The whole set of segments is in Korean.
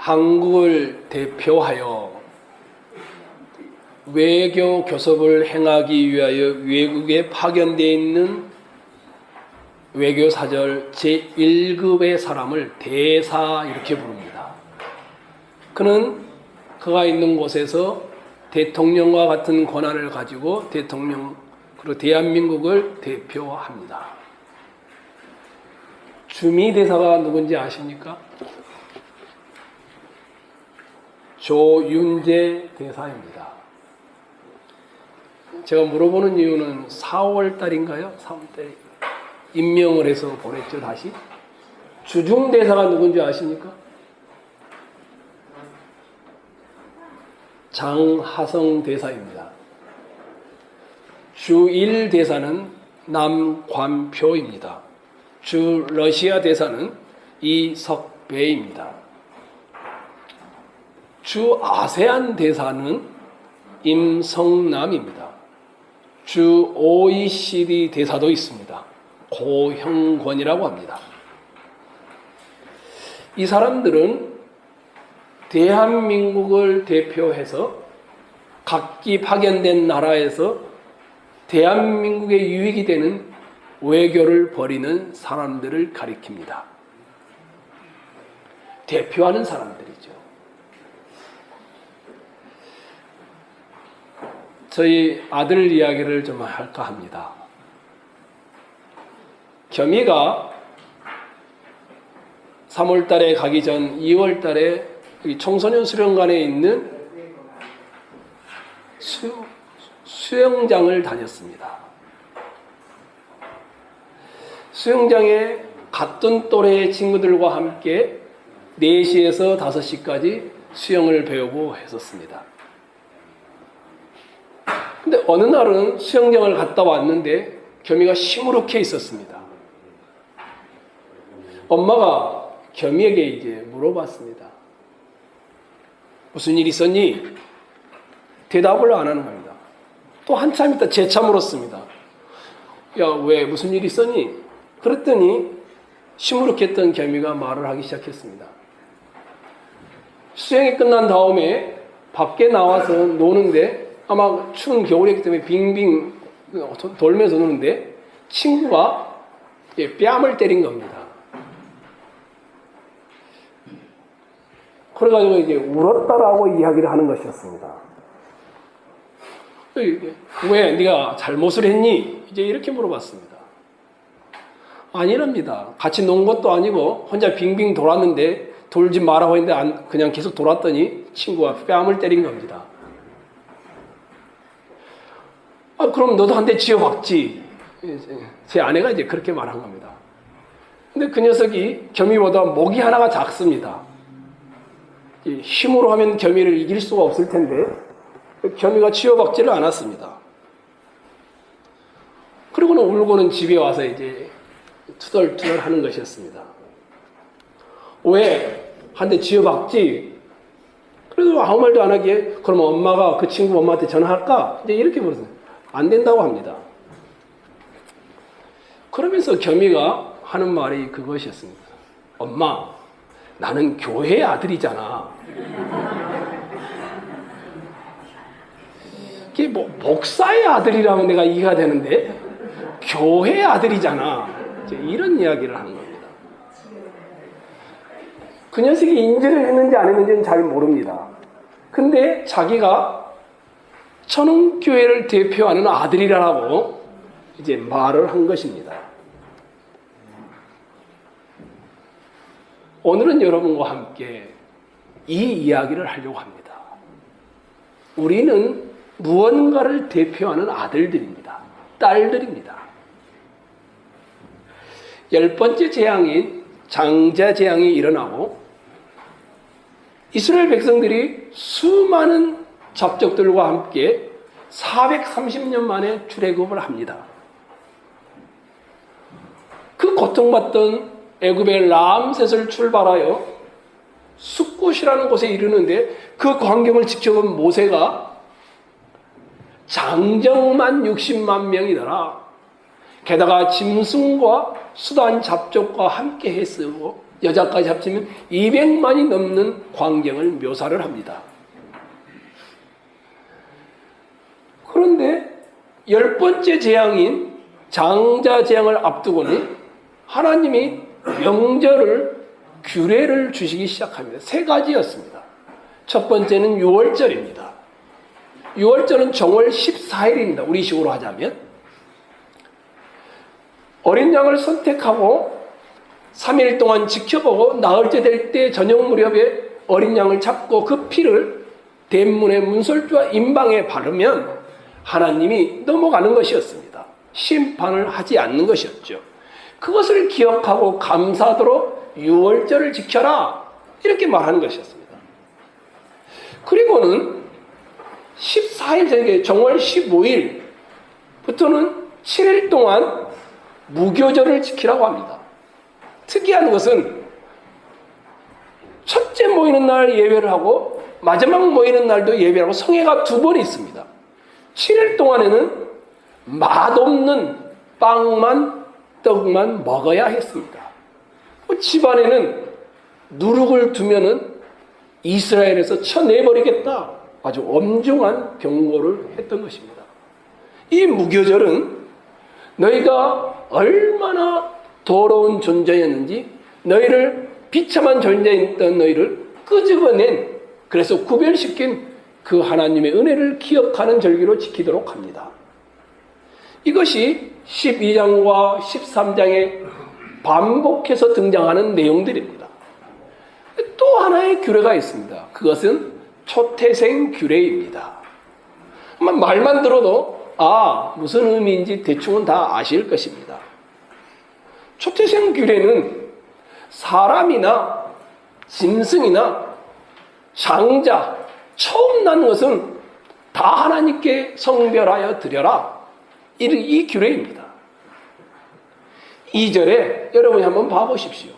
한국을 대표하여 외교 교섭을 행하기 위하여 외국에 파견되어 있는 외교사절 제1급의 사람을 대사 이렇게 부릅니다. 그는 그가 있는 곳에서 대통령과 같은 권한을 가지고 그리고 대한민국을 대표합니다. 주미 대사가 누군지 아십니까? 조윤재 대사입니다. 제가 물어보는 이유는 4월 달인가요? 3월 달에 임명을 해서 보냈죠, 다시. 주중 대사가 누군지 아십니까? 장하성 대사입니다. 주1 대사는 남관표입니다. 주 러시아 대사는 이석배입니다. 주 아세안 대사는 임성남입니다. 주 OECD 대사도 있습니다. 고형권이라고 합니다. 이 사람들은 대한민국을 대표해서 각기 파견된 나라에서 대한민국에 유익이 되는 외교를 벌이는 사람들을 가리킵니다. 대표하는 사람들이죠. 저희 아들 이야기를 좀 할까 합니다. 겸이가 3월 달에 가기 전 2월 달에 청소년 수련관에 있는 수영장을 다녔습니다. 수영장에 같은 또래의 친구들과 함께 4시에서 5시까지 수영을 배우고 했었습니다. 근데 어느 날은 수영장을 갔다 왔는데 겸이가 시무룩해 있었습니다. 엄마가 겸이에게 이제 물어봤습니다. 무슨 일 있었니? 대답을 안 하는 겁니다. 또 한참 있다 재차 물었습니다. 야, 왜 무슨 일 있었니? 그랬더니 시무룩했던 겸이가 말을 하기 시작했습니다. 수영이 끝난 다음에 밖에 나와서 노는데 아마 추운 겨울이기 때문에 빙빙 돌면서 노는데 친구가 뺨을 때린 겁니다. 그래가지고 이제 울었다라고 이야기를 하는 것이었습니다. 왜 네가 잘못을 했니? 이제 이렇게 물어봤습니다. 아니랍니다. 같이 논 것도 아니고 혼자 빙빙 돌았는데 돌지 말라고 했는데 그냥 계속 돌았더니 친구가 뺨을 때린 겁니다. 그럼 너도 한 대 지어봤지. 제 아내가 이제 그렇게 말한 겁니다. 근데 그 녀석이 겸이보다 목이 하나가 작습니다. 힘으로 하면 겸이를 이길 수가 없을 텐데 겸이가 지어박지를 않았습니다. 그리고는 울고는 집에 와서 이제 투덜투덜 하는 것이었습니다. 왜? 한 대 지어박지? 그래도 아무 말도 안 하기에 그럼 엄마가 그 친구 엄마한테 전화할까? 이제 이렇게 물었어요. 안 된다고 합니다. 그러면서 겸이가 하는 말이 그것이었습니다. 엄마, 나는 교회 아들이잖아. 이게 뭐 목사의 아들이라면 내가 이해가 되는데 교회 아들이잖아. 이런 이야기를 하는 겁니다. 그 녀석이 인지를 했는지 안 했는지는 잘 모릅니다. 근데 자기가 천흥교회를 대표하는 아들이라고 이제 말을 한 것입니다. 오늘은 여러분과 함께 이 이야기를 하려고 합니다. 우리는 무언가를 대표하는 아들들입니다. 딸들입니다. 10번째 재앙인 장자 재앙이 일어나고 이스라엘 백성들이 수많은 잡적들과 함께 430년 만에 출애굽을 합니다. 그 고통받던 애굽의 람셋을 출발하여 숫곳이라는 곳에 이르는데 그 광경을 지켜본 모세가 장정만 60만 명이더라. 게다가 짐승과 수단 잡족과 함께 했으므로 여자까지 합치면 200만이 넘는 광경을 묘사를 합니다. 그런데 10번째 재앙인 장자 재앙을 앞두고는 하나님이 명절을 규례를 주시기 시작합니다. 3가지였습니다. 첫 번째는 6월절입니다. 6월절은 정월 14일입니다. 우리식으로 하자면 어린 양을 선택하고 3일 동안 지켜보고 나흘째 될 때 저녁 무렵에 어린 양을 잡고 그 피를 대문의 문설주와 임방에 바르면 하나님이 넘어가는 것이었습니다. 심판을 하지 않는 것이었죠. 그것을 기억하고 감사하도록 6월절을 지켜라 이렇게 말하는 것이었습니다. 그리고는 14일 전에 정월 15일부터는 7일 동안 무교절을 지키라고 합니다. 특이한 것은 첫째 모이는 날 예배를 하고 마지막 모이는 날도 예배를 하고 성회가 2번 있습니다. 7일 동안에는 맛없는 빵만 떡만 먹어야 했습니다. 집안에는 누룩을 두면은 이스라엘에서 쳐내버리겠다. 아주 엄중한 경고를 했던 것입니다. 이 무교절은 너희가 얼마나 더러운 존재였는지 너희를 비참한 존재였던 너희를 끄집어낸 그래서 구별시킨 그 하나님의 은혜를 기억하는 절기로 지키도록 합니다. 이것이 12장과 13장에 반복해서 등장하는 내용들입니다. 또 하나의 규례가 있습니다. 그것은 초태생 규례입니다. 말만 들어도 무슨 의미인지 대충은 다 아실 것입니다. 초태생 규례는 사람이나 짐승이나 장자, 처음 난 것은 다 하나님께 성별하여 드려라. 이 규례입니다. 2절에 여러분이 한번 봐보십시오.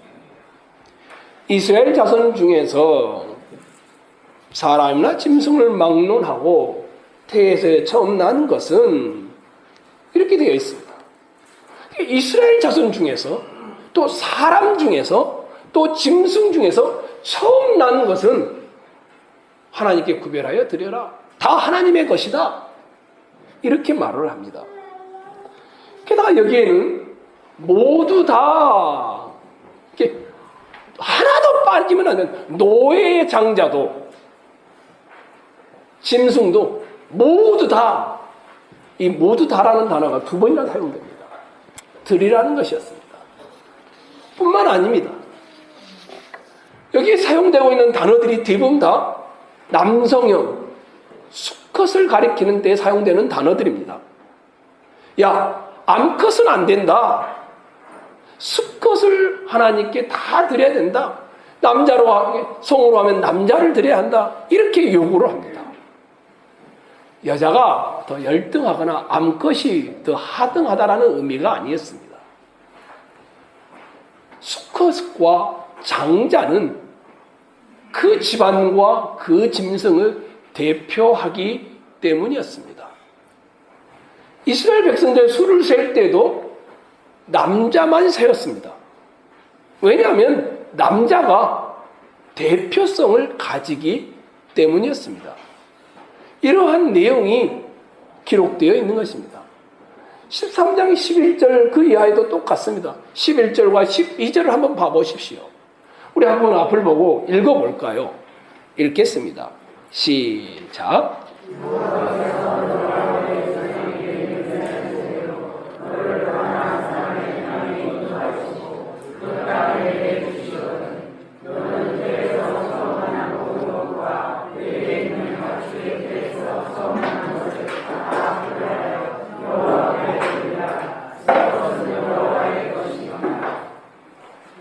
이스라엘 자손 중에서 사람이나 짐승을 막론하고 태에서 처음 난 것은 이렇게 되어 있습니다. 이스라엘 자손 중에서 또 사람 중에서 또 짐승 중에서 처음 난 것은 하나님께 구별하여 드려라. 다 하나님의 것이다. 이렇게 말을 합니다. 게다가 여기에는 모두 다 이렇게 하나도 빠지면 안 되는 노예의 장자도 짐승도 모두 다 이 모두 다라는 단어가 2번이나 사용됩니다. 드리라는 것이었습니다. 뿐만 아닙니다. 여기에 사용되고 있는 단어들이 대부분 다 남성형 수컷을 가리키는 데 사용되는 단어들입니다. 야, 암컷은 안 된다. 수컷을 하나님께 다 드려야 된다. 남자로 성으로 하면 남자를 드려야 한다. 이렇게 요구를 합니다. 여자가 더 열등하거나 암컷이 더 하등하다라는 의미가 아니었습니다. 수컷과 장자는 그 집안과 그 짐승을 대표하기 때문이었습니다. 이스라엘 백성들 수를 셀 때도 남자만 세었습니다. 왜냐하면 남자가 대표성을 가지기 때문이었습니다. 이러한 내용이 기록되어 있는 것입니다. 13장 11절 그 이하에도 똑같습니다. 11절과 12절을 한번 봐보십시오. 우리 한번 앞을 보고 읽어볼까요? 읽겠습니다. 시작.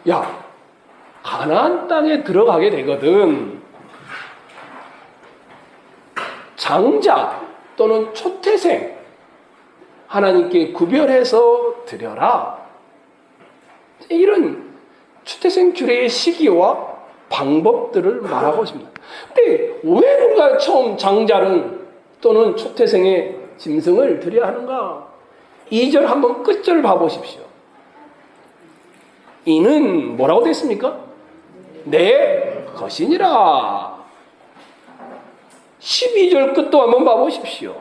야, 가나안 땅에 들어가게 되거든 장자 또는 초태생 하나님께 구별해서 드려라. 이런 초태생 규례의 시기와 방법들을 말하고 있습니다. 근데 왜 우리가 처음 장자를 또는 초태생의 짐승을 드려야 하는가? 2절 한번 끝절 봐보십시오. 이는 뭐라고 됐습니까? 내 것이니라. 12절 끝도 한번 봐보십시오.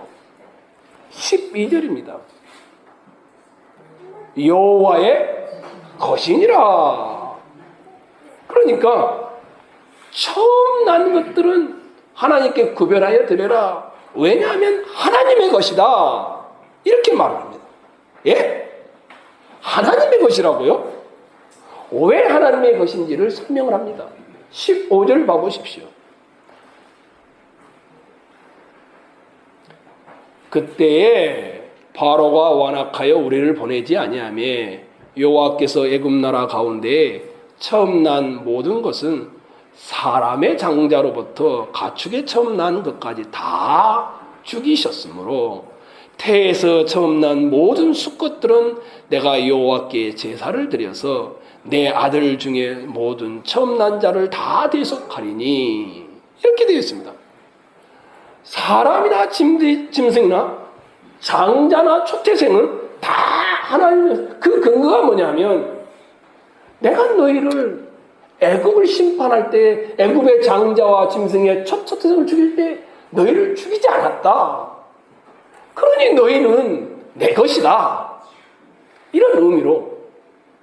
12절입니다. 여호와의 것이니라. 그러니까 처음 난 것들은 하나님께 구별하여 드려라. 왜냐하면 하나님의 것이다. 이렇게 말을 합니다. 예? 하나님의 것이라고요? 왜 하나님의 것인지를 설명을 합니다. 15절 봐보십시오. 그때에 바로가 완악하여 우리를 보내지 아니하며 여호와께서 애굽 나라 가운데 처음 난 모든 것은 사람의 장자로부터 가축의 처음 난 것까지 다 죽이셨으므로 태에서 처음 난 모든 수컷들은 내가 여호와께 제사를 드려서 내 아들 중에 모든 처음 난 자를 다 대속하리니. 이렇게 되어 있습니다. 사람이나 짐승이나 장자나 초태생은 다 하나님, 그 근거가 뭐냐면 내가 너희를 애굽을 심판할 때 애굽의 장자와 짐승의 초태생을 죽일 때 너희를 죽이지 않았다. 그러니 너희는 내 것이다. 이런 의미로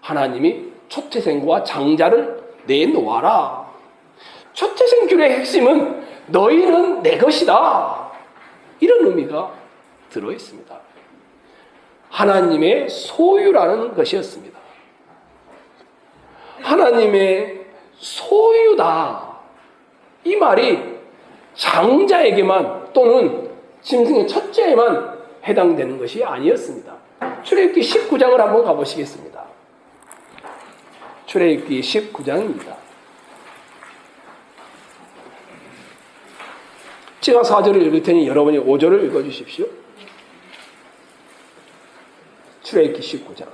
하나님이 초태생과 장자를 내놓아라. 초태생 귤의 핵심은 너희는 내 것이다. 이런 의미가 들어있습니다. 하나님의 소유라는 것이었습니다. 하나님의 소유다. 이 말이 장자에게만 또는 짐승의 첫째에만 해당되는 것이 아니었습니다. 출애굽기 19장을 한번 가보시겠습니다. 출애굽기 19장입니다. 제가 4절을 읽을 테니 여러분이 5절을 읽어주십시오. 출애굽기 19장.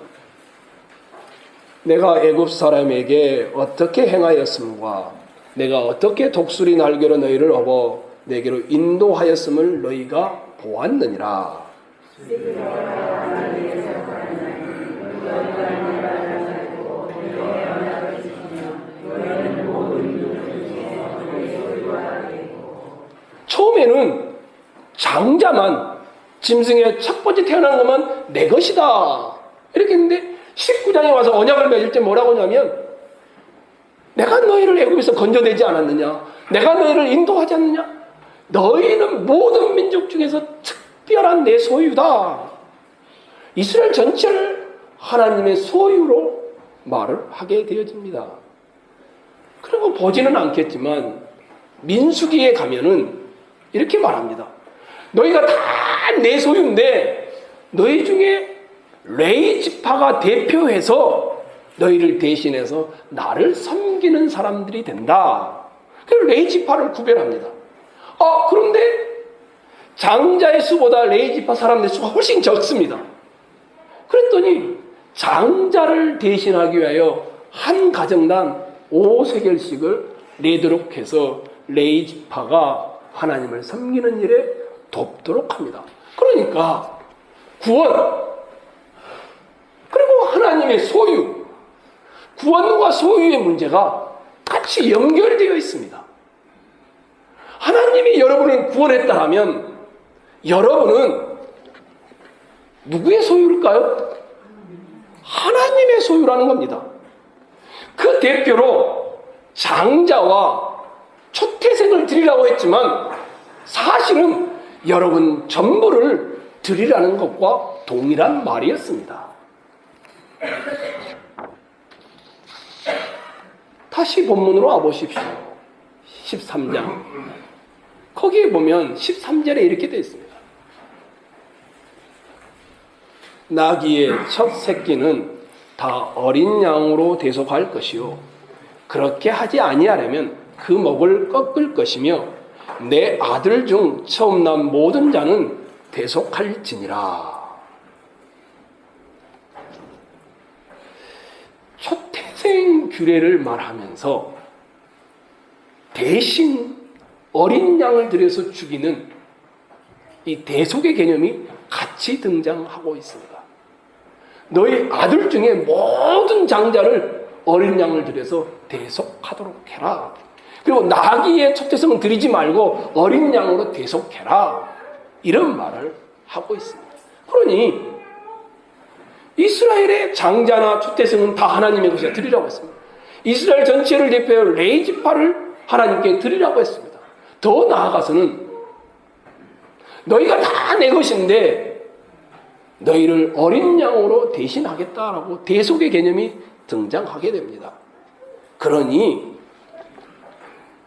내가 애굽 사람에게 어떻게 행하였음과 내가 어떻게 독수리 날개로 너희를 업어 내게로 인도하였음을 너희가 보았느니라. 처음에는 장자만, 짐승의 첫 번째 태어난 것만 내 것이다 이렇게 했는데 19장에 와서 언약을 맺을 때 뭐라고 하냐면 내가 너희를 애굽에서 건져내지 않았느냐, 내가 너희를 인도하지 않느냐, 너희는 모든 민족 중에서 특별한 내 소유다. 이스라엘 전체를 하나님의 소유로 말을 하게 되어집니다. 그리고 보지는 않겠지만 민수기에 가면은 이렇게 말합니다. 너희가 다 내 소유인데 너희 중에 레위 지파가 대표해서 너희를 대신해서 나를 섬기는 사람들이 된다. 그래서 레위 지파를 구별합니다. 그런데 장자의 수보다 레위 지파 사람들의 수가 훨씬 적습니다. 그랬더니 장자를 대신하기 위하여 한 가정당 5세겔씩을 내도록 해서 레위 지파가 하나님을 섬기는 일에 돕도록 합니다. 그러니까 구원, 그리고 하나님의 소유, 구원과 소유의 문제가 같이 연결되어 있습니다. 하나님이 여러분을 구원했다 하면 여러분은 누구의 소유일까요? 하나님의 소유라는 겁니다. 그 대표로 장자와 초태생을 드리라고 했지만 사실은 여러분 전부를 드리라는 것과 동일한 말이었습니다. 다시 본문으로 와보십시오. 13장. 거기에 보면 13절에 이렇게 되어 있습니다. 나귀의 첫 새끼는 다 어린 양으로 대속할 것이요 그렇게 하지 아니하려면 그 목을 꺾을 것이며 내 아들 중 처음 난 모든 자는 대속할지니라. 초태생 규례를 말하면서 대신 어린 양을 들여서 죽이는 이 대속의 개념이 같이 등장하고 있습니다. 너희 아들 중에 모든 장자를 어린 양을 들여서 대속하도록 해라. 그리고 나귀의 초태성은 드리지 말고 어린 양으로 대속해라. 이런 말을 하고 있습니다. 그러니 이스라엘의 장자나 초태성은 다 하나님의 것이라 드리라고 했습니다. 이스라엘 전체를 대표하여 레이지파를 하나님께 드리라고 했습니다. 더 나아가서는 너희가 다 내 것인데 너희를 어린 양으로 대신하겠다라고 대속의 개념이 등장하게 됩니다. 그러니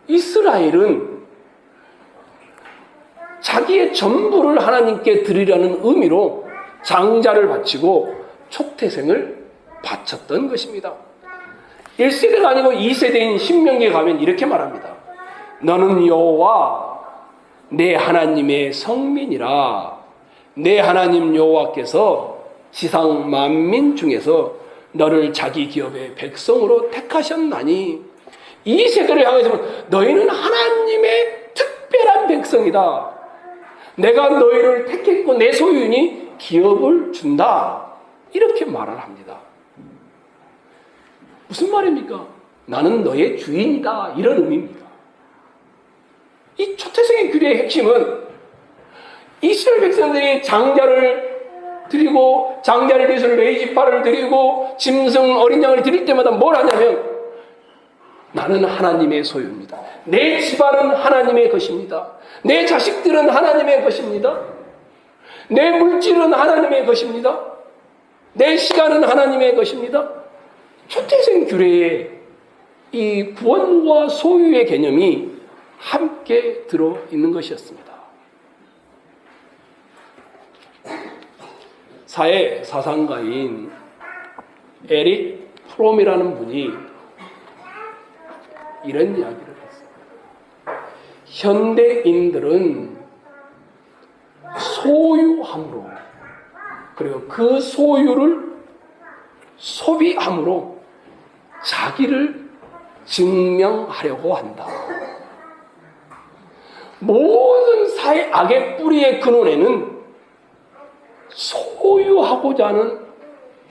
이스라엘은 자기의 전부를 하나님께 드리려는 의미로 장자를 바치고 초태생을 바쳤던 것입니다. 1세대가 아니고 2세대인 신명기에 가면 이렇게 말합니다. 너는 여호와 내 하나님의 성민이라. 내 하나님 여호와께서 지상 만민 중에서 너를 자기 기업의 백성으로 택하셨나니. 이 세대를 향해서 너희는 하나님의 특별한 백성이다. 내가 너희를 택했고 내 소유니 기업을 준다. 이렇게 말을 합니다. 무슨 말입니까? 나는 너의 주인이다. 이런 의미입니다. 이 초태생의 규례의 핵심은 이스라엘 백성들이 장자를 드리고 장자를 위해서 레이지파를 드리고 짐승 어린 양을 드릴 때마다 뭘 하냐면 나는 하나님의 소유입니다. 내 집안은 하나님의 것입니다. 내 자식들은 하나님의 것입니다. 내 물질은 하나님의 것입니다. 내 시간은 하나님의 것입니다. 초태생 규례에 이 구원과 소유의 개념이 함께 들어있는 것이었습니다. 사상가인 에릭 프롬이라는 분이 이런 이야기를 했습니다. 현대인들은 소유함으로 그리고 그 소유를 소비함으로 자기를 증명하려고 한다. 모든 사회 악의 뿌리의 근원에는 소유하고자 하는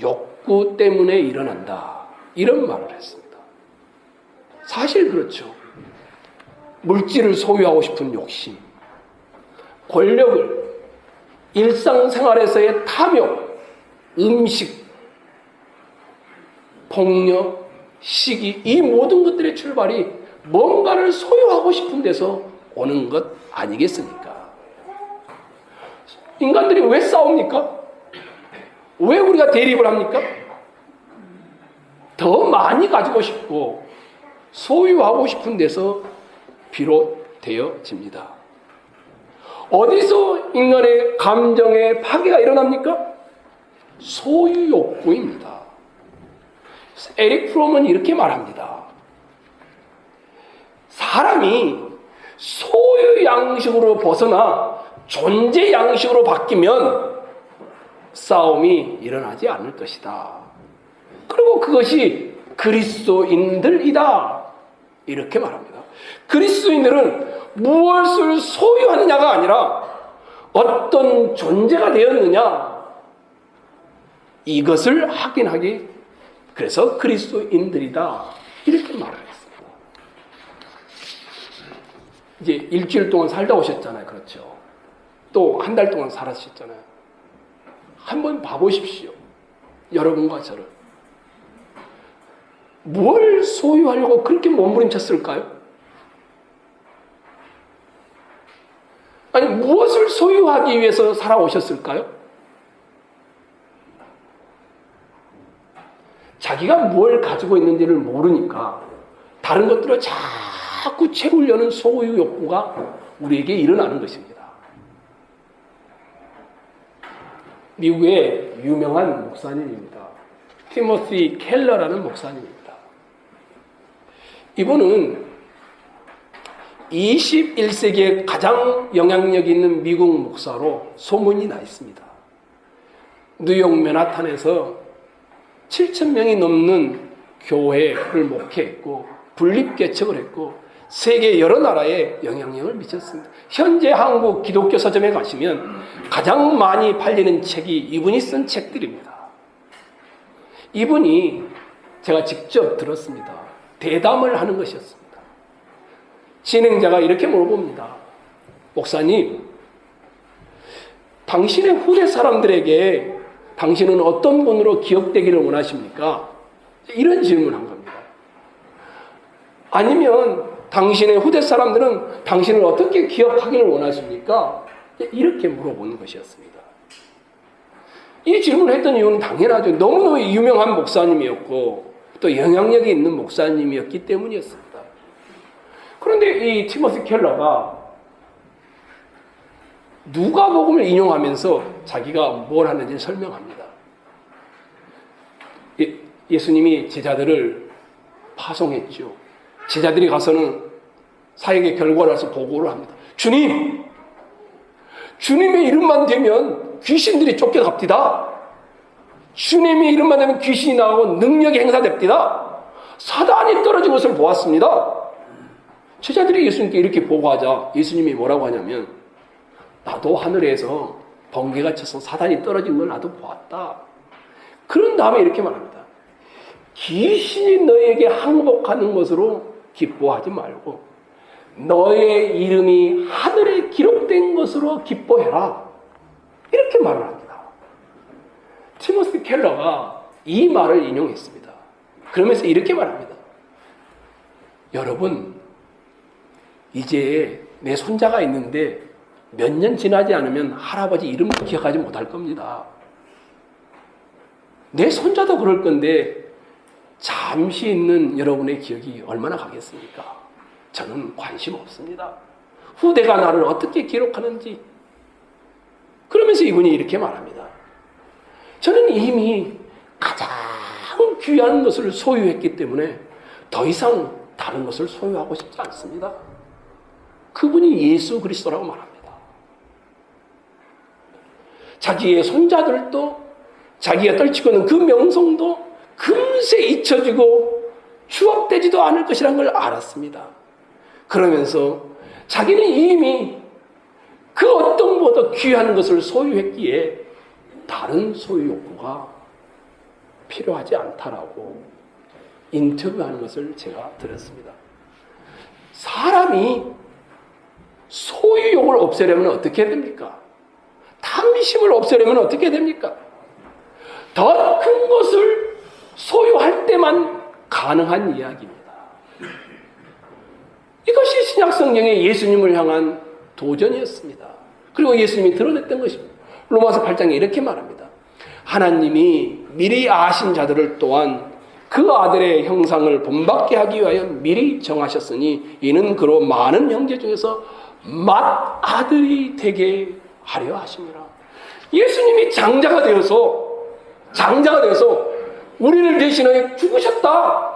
욕구 때문에 일어난다. 이런 말을 했습니다. 사실 그렇죠. 물질을 소유하고 싶은 욕심, 권력을, 일상생활에서의 탐욕, 음식, 폭력, 시기, 이 모든 것들의 출발이 뭔가를 소유하고 싶은 데서 오는 것 아니겠습니까? 인간들이 왜 싸웁니까? 왜 우리가 대립을 합니까? 더 많이 가지고 싶고 소유하고 싶은 데서 비롯되어집니다. 어디서 인간의 감정의 파괴가 일어납니까? 소유 욕구입니다. 에릭 프롬은 이렇게 말합니다. 사람이 소유 양식으로 벗어나 존재 양식으로 바뀌면 싸움이 일어나지 않을 것이다. 그리고 그것이 그리스도인들이다. 이렇게 말합니다. 그리스도인들은 무엇을 소유하느냐가 아니라 어떤 존재가 되었느냐 이것을 확인하기 그래서 그리스도인들이다. 이렇게 말하겠습니다. 이제 일주일 동안 살다 오셨잖아요. 그렇죠. 또 한 달 동안 살았었잖아요. 한번 봐보십시오. 여러분과 저를. 뭘 소유하려고 그렇게 몸부림쳤을까요? 아니, 무엇을 소유하기 위해서 살아오셨을까요? 자기가 뭘 가지고 있는지를 모르니까 다른 것들을 자꾸 채우려는 소유 욕구가 우리에게 일어나는 것입니다. 미국의 유명한 목사님입니다. 티모시 켈러라는 목사님입니다. 이분은 21세기에 가장 영향력 있는 미국 목사로 소문이 나 있습니다. 뉴욕 맨하탄에서 7,000명이 넘는 교회를 목회했고 분립개척을 했고 세계 여러 나라에 영향력을 미쳤습니다. 현재 한국 기독교 서점에 가시면 가장 많이 팔리는 책이 이분이 쓴 책들입니다. 이분이 제가 직접 들었습니다. 대담을 하는 것이었습니다. 진행자가 이렇게 물어봅니다. 목사님, 당신의 후대 사람들에게 당신은 어떤 분으로 기억되기를 원하십니까? 이런 질문을 한 겁니다. 아니면 당신의 후대 사람들은 당신을 어떻게 기억하기를 원하십니까? 이렇게 물어보는 것이었습니다. 이 질문을 했던 이유는 당연하죠. 너무너무 유명한 목사님이었고 또 영향력이 있는 목사님이었기 때문이었습니다. 그런데 이 티모시 켈러가 누가복음을 인용하면서 자기가 뭘 하는지 설명합니다. 예수님이 제자들을 파송했죠. 제자들이 가서는 사역의 결과를 해서 보고를 합니다. 주님! 주님의 이름만 되면 귀신들이 쫓겨갑디다. 주님의 이름만 되면 귀신이 나가고 능력이 행사됩디다. 사단이 떨어진 것을 보았습니다. 제자들이 예수님께 이렇게 보고하자 예수님이 뭐라고 하냐면 나도 하늘에서 번개가 쳐서 사단이 떨어진 걸 나도 보았다. 그런 다음에 이렇게 말합니다. 귀신이 너에게 항복하는 것으로 기뻐하지 말고 너의 이름이 하늘에 기록된 것으로 기뻐해라. 이렇게 말을 합니다. 티모시 켈러가 이 말을 인용했습니다. 그러면서 이렇게 말합니다. 여러분, 이제 내 손자가 있는데 몇 년 지나지 않으면 할아버지 이름도 기억하지 못할 겁니다. 내 손자도 그럴 건데 잠시 있는 여러분의 기억이 얼마나 가겠습니까? 저는 관심 없습니다. 후대가 나를 어떻게 기록하는지. 그러면서 이분이 이렇게 말합니다. 저는 이미 가장 귀한 것을 소유했기 때문에 더 이상 다른 것을 소유하고 싶지 않습니다. 그분이 예수 그리스도라고 말합니다. 자기의 손자들도 자기가 떨치고 있는 그 명성도 금세 잊혀지고 추억되지도 않을 것이라는 걸 알았습니다. 그러면서 자기는 이미 그 어떤 것보다 귀한 것을 소유했기에 다른 소유 욕구가 필요하지 않다라고 인터뷰하는 것을 제가 들었습니다. 사람이 소유욕을 없애려면 어떻게 됩니까? 탐심을 없애려면 어떻게 됩니까? 더 큰 것을 소유할 때만 가능한 이야기입니다. 이것이 신약성경의 예수님을 향한 도전이었습니다. 그리고 예수님이 드러냈던 것입니다. 로마서 8장에 이렇게 말합니다. 하나님이 미리 아신 자들을 또한 그 아들의 형상을 본받게 하기 위하여 미리 정하셨으니 이는 그로 많은 형제 중에서 맏아들이 되게 하려 하심이라. 예수님이 장자가 되어서 우리를 대신하여 죽으셨다.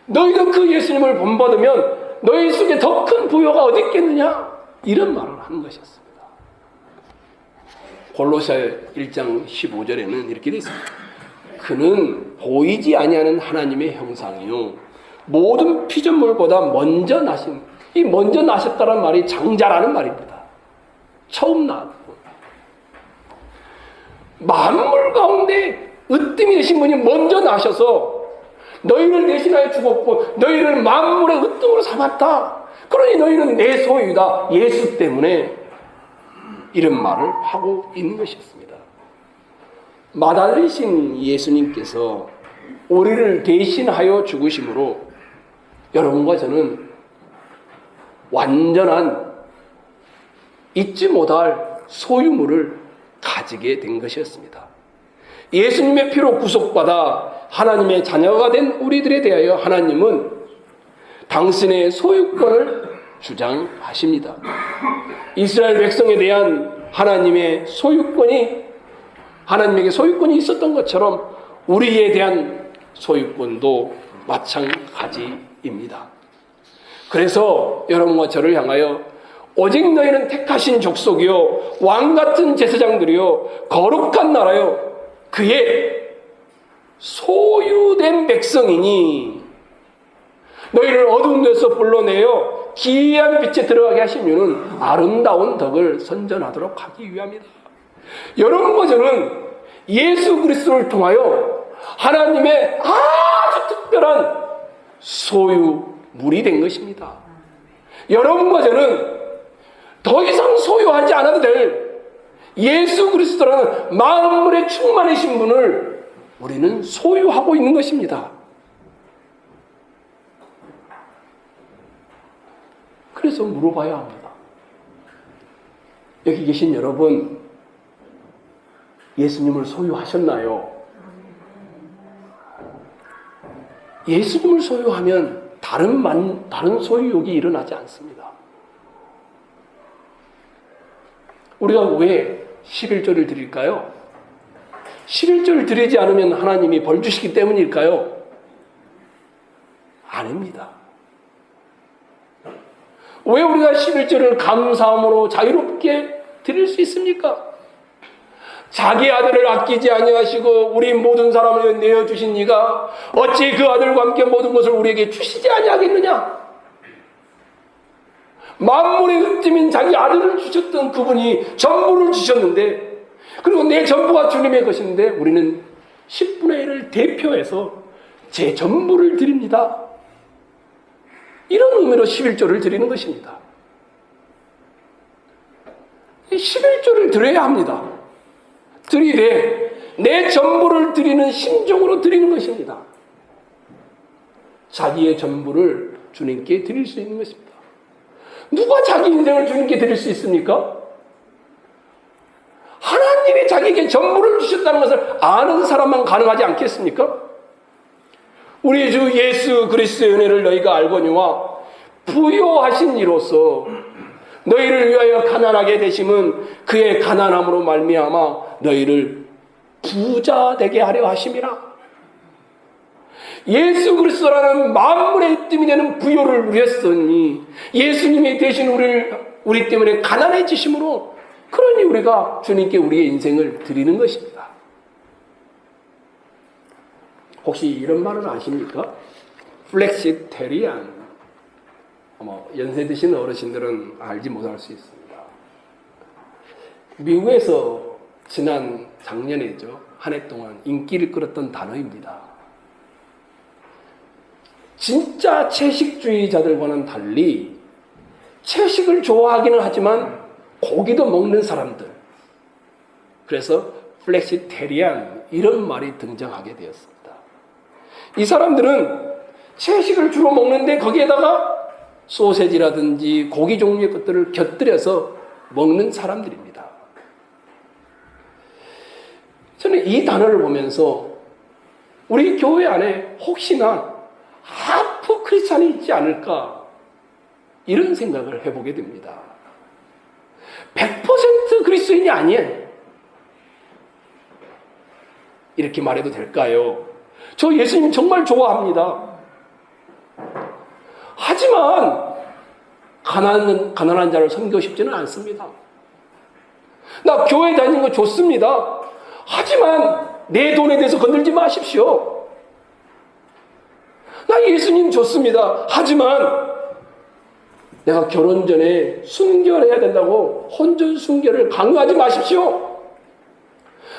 너희도 그 예수님을 본받으면 너희 속에 더 큰 부요가 어디 있겠느냐? 이런 말을 하는 것이었습니다. 골로새 1장 15절에는 이렇게 되어 있습니다. 그는 보이지 아니하는 하나님의 형상이요 모든 피조물보다 먼저 나신, 이 먼저 나셨다는 말이 장자라는 말입니다. 처음 나왔고 만물 가운데 으뜸이 되신 분이 먼저 나셔서 너희를 대신하여 죽었고 너희를 만물의 으뜸으로 삼았다. 그러니 너희는 내 소유다. 예수 때문에 이런 말을 하고 있는 것이었습니다. 맏아들이신 예수님께서 우리를 대신하여 죽으심으로 여러분과 저는 완전한 잊지 못할 소유물을 가지게 된 것이었습니다. 예수님의 피로 구속받아 하나님의 자녀가 된 우리들에 대하여 하나님은 당신의 소유권을 주장하십니다. 이스라엘 백성에 대한 하나님의 소유권이 하나님에게 소유권이 있었던 것처럼 우리에 대한 소유권도 마찬가지입니다. 그래서 여러분과 저를 향하여 오직 너희는 택하신 족속이요 왕같은 제사장들이요 거룩한 나라요 그의 소유된 백성이니 너희를 어두운 데서 불러내어 기이한 빛에 들어가게 하신 이유는 아름다운 덕을 선전하도록 하기 위함이다. 여러분과 저는 예수 그리스도를 통하여 하나님의 아주 특별한 소유물이 된 것입니다. 여러분과 저는 더 이상 소유하지 않아도 될 예수 그리스도라는 만물의 충만하신 분을 우리는 소유하고 있는 것입니다. 그래서 물어봐야 합니다. 여기 계신 여러분, 예수님을 소유하셨나요? 예수님을 소유하면 다른 소유욕이 일어나지 않습니다. 우리가 왜 11조를 드릴까요? 11조를 드리지 않으면 하나님이 벌 주시기 때문일까요? 아닙니다. 왜 우리가 11조를 감사함으로 자유롭게 드릴 수 있습니까? 자기 아들을 아끼지 아니하시고 우리 모든 사람을 내어주신 이가 어찌 그 아들과 함께 모든 것을 우리에게 주시지 아니하겠느냐? 만물의 흠집인 자기 아들을 주셨던 그분이 전부를 주셨는데, 그리고 내 전부가 주님의 것인데 우리는 10분의 1을 대표해서 제 전부를 드립니다. 이런 의미로 11조를 드리는 것입니다. 11조를 드려야 합니다. 드리되 내 전부를 드리는 심정으로 드리는 것입니다. 자기의 전부를 주님께 드릴 수 있는 것입니다. 누가 자기 인생을 주님께 드릴 수 있습니까? 하나님이 자기에게 전부를 주셨다는 것을 아는 사람만 가능하지 않겠습니까? 우리 주 예수 그리스도의 은혜를 너희가 알거니와 부요하신 이로써 너희를 위하여 가난하게 되심은 그의 가난함으로 말미암아 너희를 부자 되게 하려 하심이라. 예수 그리스도라는 만물의 뜸이 되는 부요를 누렸으니 예수님이 대신 우리 때문에 가난해지심으로, 그러니 우리가 주님께 우리의 인생을 드리는 것입니다. 혹시 이런 말을 아십니까? 플렉시테리안. 연세 드신 어르신들은 알지 못할 수 있습니다. 미국에서 지난 작년에죠, 한 해 동안 인기를 끌었던 단어입니다. 진짜 채식주의자들과는 달리 채식을 좋아하기는 하지만 고기도 먹는 사람들, 그래서 플렉시테리안, 이런 말이 등장하게 되었습니다. 이 사람들은 채식을 주로 먹는데 거기에다가 소세지라든지 고기 종류의 것들을 곁들여서 먹는 사람들입니다. 저는 이 단어를 보면서 우리 교회 안에 혹시나 하프 크리스찬이 있지 않을까, 이런 생각을 해보게 됩니다. 100% 그리스도인이 아니에요. 이렇게 말해도 될까요? 저 예수님 정말 좋아합니다. 하지만 가난한 자를 섬기고 싶지는 않습니다. 나 교회 다니는 거 좋습니다. 하지만 내 돈에 대해서 건들지 마십시오. 나 예수님 좋습니다. 하지만 내가 결혼 전에 순결을 해야 된다고 혼전 순결을 강요하지 마십시오.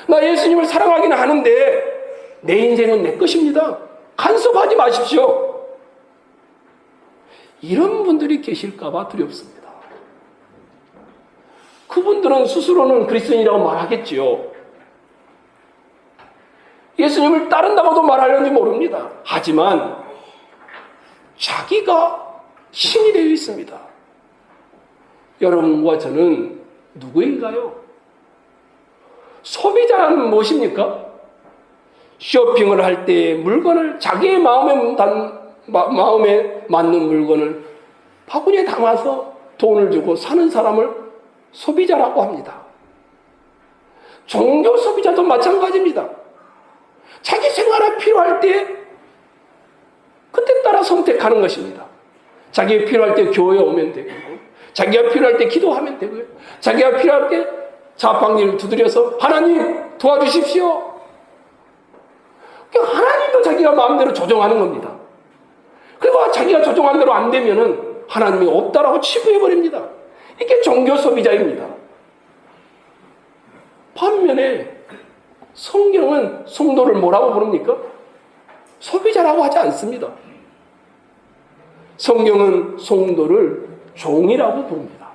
나 예수님을 사랑하기는 하는데 내 인생은 내 것입니다. 간섭하지 마십시오. 이런 분들이 계실까봐 두렵습니다. 그분들은 스스로는 그리스도인이라고 말하겠지요. 예수님을 따른다고도 말하려는지 모릅니다. 하지만 자기가 신이 되어 있습니다. 여러분과 저는 누구인가요? 소비자는 무엇입니까? 쇼핑을 할 때 물건을 자기의 마음에 맞는 물건을 바구니에 담아서 돈을 주고 사는 사람을 소비자라고 합니다. 종교 소비자도 마찬가지입니다. 자기 생활에 필요할 때 그때 따라 선택하는 것입니다. 자기가 필요할 때 교회에 오면 되고, 자기가 필요할 때 기도하면 되고요, 자기가 필요할 때 자판기를 두드려서 하나님 도와주십시오. 하나님도 자기가 마음대로 조정하는 겁니다. 그리고 자기가 조정한 대로 안 되면은 하나님이 없다라고 치부해버립니다. 이게 종교 소비자입니다. 반면에 성경은 성도를 뭐라고 부릅니까? 소비자라고 하지 않습니다. 성경은 성도를 종이라고 부릅니다.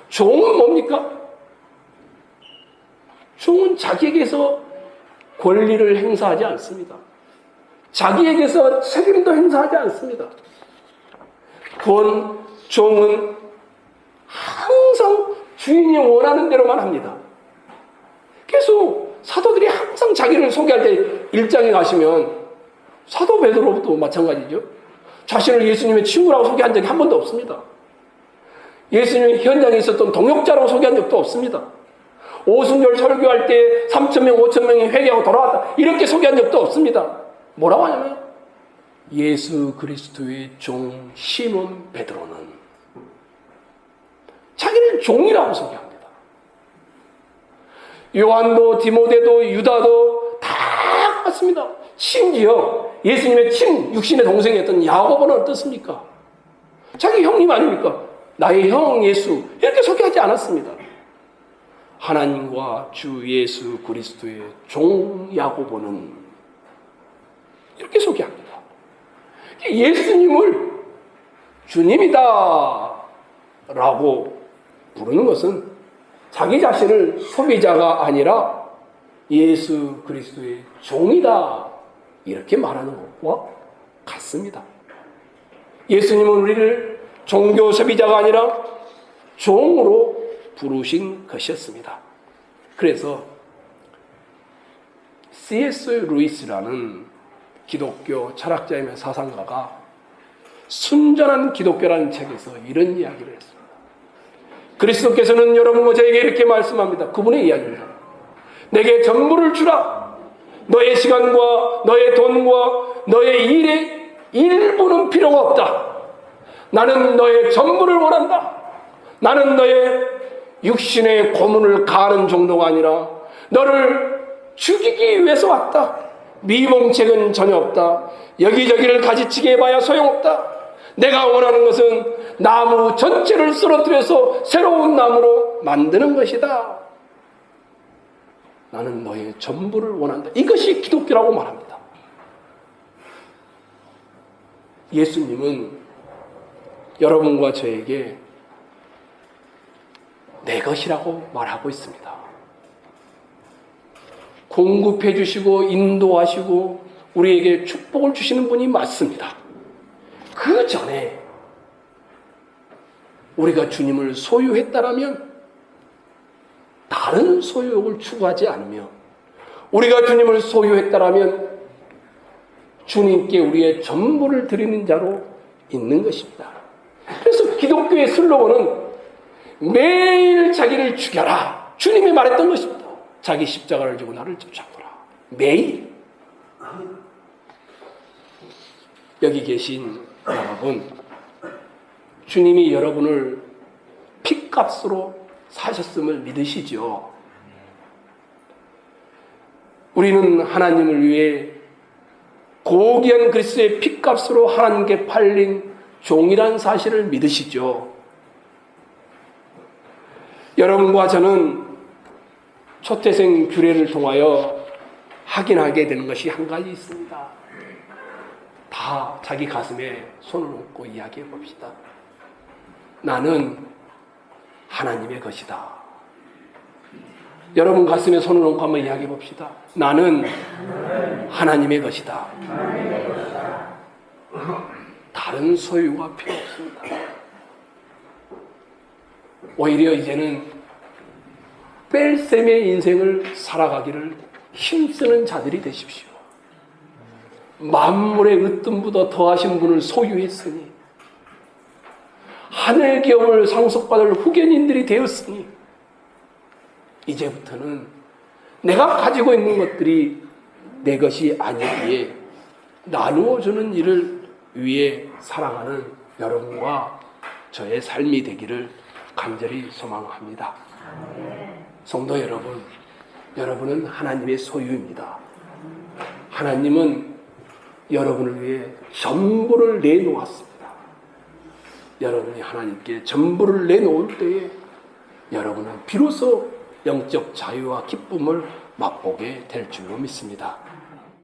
종은 뭡니까? 종은 자기에게서 권리를 행사하지 않습니다. 자기에게서 책임도 행사하지 않습니다. 종은 항상 주인이 원하는 대로만 합니다. 그래서 사도들이 항상 자기를 소개할 때 1장에 가시면 사도 베드로도 마찬가지죠. 자신을 예수님의 친구라고 소개한 적이 한 번도 없습니다. 예수님이 현장에 있었던 동역자라고 소개한 적도 없습니다. 오순절 설교할 때 3,000명, 5,000명이 회개하고 돌아왔다 이렇게 소개한 적도 없습니다. 뭐라고 하냐면 예수 그리스도의 종 시몬 베드로는 자기를 종이라고 소개합니다. 요한도 디모데도 유다도 다 같습니다. 심지어 예수님의 육신의 동생이었던 야고보는 어떻습니까? 자기 형님 아닙니까? 나의 형 예수 이렇게 소개하지 않았습니다. 하나님과 주 예수 그리스도의 종 야고보는 이렇게 소개합니다. 예수님을 주님이다 라고 부르는 것은 자기 자신을 소비자가 아니라 예수 그리스도의 종이다 이렇게 말하는 것과 같습니다. 예수님은 우리를 종교 소비자가 아니라 종으로 부르신 것이었습니다. 그래서 C.S. 루이스라는 기독교 철학자이며 사상가가 순전한 기독교라는 책에서 이런 이야기를 했습니다. 그리스도께서는 여러분과 저에게 이렇게 말씀합니다. 그분의 이야기입니다. 내게 전부를 주라. 너의 시간과 너의 돈과 너의 일의 일부는 필요가 없다. 나는 너의 전부를 원한다. 나는 너의 육신의 고문을 가하는 정도가 아니라 너를 죽이기 위해서 왔다. 미봉책은 전혀 없다. 여기저기를 가지치게 해봐야 소용없다. 내가 원하는 것은 나무 전체를 쓰러뜨려서 새로운 나무로 만드는 것이다. 나는 너의 전부를 원한다. 이것이 기독교라고 말합니다. 예수님은 여러분과 저에게 내 것이라고 말하고 있습니다. 공급해 주시고 인도하시고 우리에게 축복을 주시는 분이 맞습니다. 그 전에 우리가 주님을 소유했다라면 다른 소유욕을 추구하지 않으며 우리가 주님을 소유했다라면 주님께 우리의 전부를 드리는 자로 있는 것입니다. 그래서 기독교의 슬로건은 매일 자기를 죽여라. 주님이 말했던 것입니다. 자기 십자가를 지고 나를 쫓아오라. 매일. 여기 계신 여러분, 주님이 여러분을 핏값으로 사셨음을 믿으시죠? 우리는 하나님을 위해 고귀한 그리스도의 핏값으로 하나님께 팔린 종이란 사실을 믿으시죠? 여러분과 저는 초태생 규례를 통하여 확인하게 되는 것이 한 가지 있습니다. 다 자기 가슴에 손을 얹고 이야기해 봅시다. 나는 하나님의 것이다. 여러분 가슴에 손을 얹고 한번 이야기해 봅시다. 나는 하나님의 것이다. 다른 소유가 필요 없습니다. 오히려 이제는 뺄셈의 인생을 살아가기를 힘쓰는 자들이 되십시오. 만물의 으뜸보다 더하신 분을 소유했으니 하늘 기업을 상속받을 후견인들이 되었으니 이제부터는 내가 가지고 있는 것들이 내 것이 아니기에 나누어주는 일을 위해 살아가는 여러분과 저의 삶이 되기를 간절히 소망합니다. 성도 여러분, 여러분은 하나님의 소유입니다. 하나님은 여러분을 위해 전부를 내놓았습니다. 여러분이 하나님께 전부를 내놓을 때에 여러분은 비로소 영적 자유와 기쁨을 맛보게 될 줄로 믿습니다.